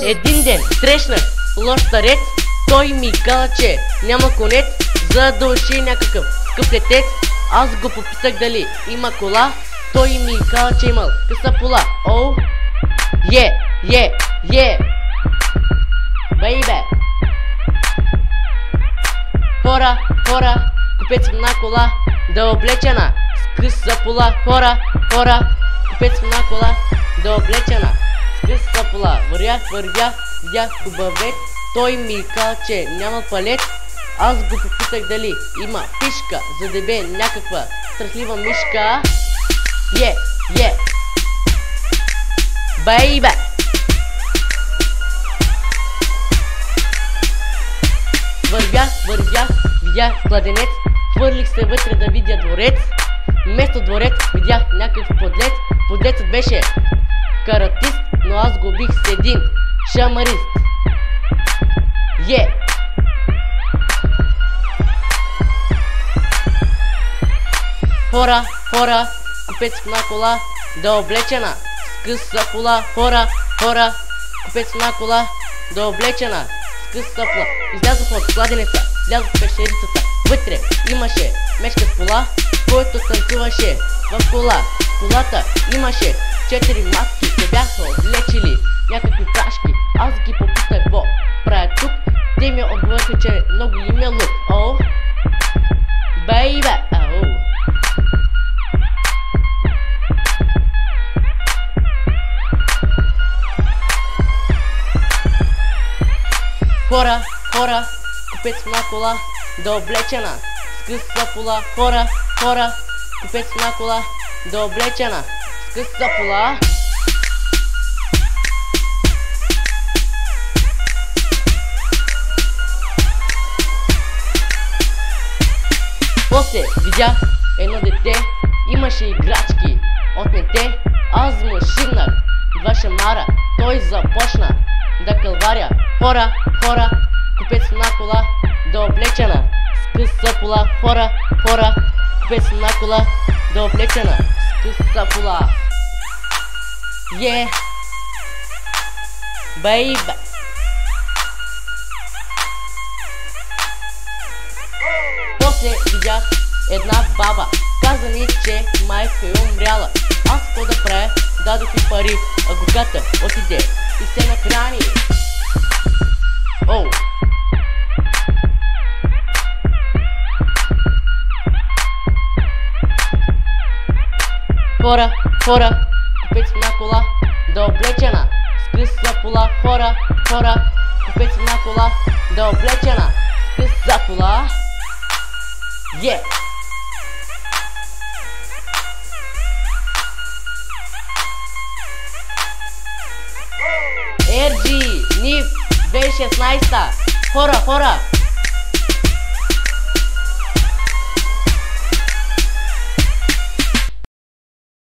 Един ден срещнах лош старец, той ми каза, че няма конец, за да уши някакъв скъп летец. Аз го попитах дали има кола, той ми каза, че имал къса пола. Оу, бейбе. Хора, купец на кола, да облечена с къса пола. Хора, купец на кола, да облечена с къса пола. Вървях, видях хубавец, той ми каза, че няма палец. Аз го попитах дали има фишка, за да бе някаква страхлива мишка. Бейбе. Вървях, видях кладенец, хвърлих се вътре да видя дворец. Вместо дворец видях някакъв подлец. Подлецът беше каратист, но аз го бих с един шамарист. Хора, купец на кола, да облечена с къса пола. Хора, купец на кола, да облечена с къса пола. Излязох от кладенеца, влязох в пещерицата. Вътре имаше мешка с пола, който танцуваше в кола. Колата имаше 4 маски, се бяха облечили някакви прашки. Аз ги попитах какво правя тук, те ми отговориха, че много им е лук. Оу, бейбе, ау. Хора, купец на кола, да облечена с къса пола. Хора, купец на кола, да облечена с къса пола. После видях едно дете, имаше играчки отнете. Аз му шигнах 2 шамара, той започна да кълваря. Хора, купец на кола, да облечена с къса пола. Хора, купец на кола, да облечена с къса пола. Бейбе. После видях една баба, каза ми, че майка е умряла. Аз какво да правя? Дадох ми пари, а гогата отиде и се нахрани. Оу. Хора, купец на кола, да облечена с къса пола. Хора, купец на кола, да облечена с къса пола. RG, NIF 2016. Хора.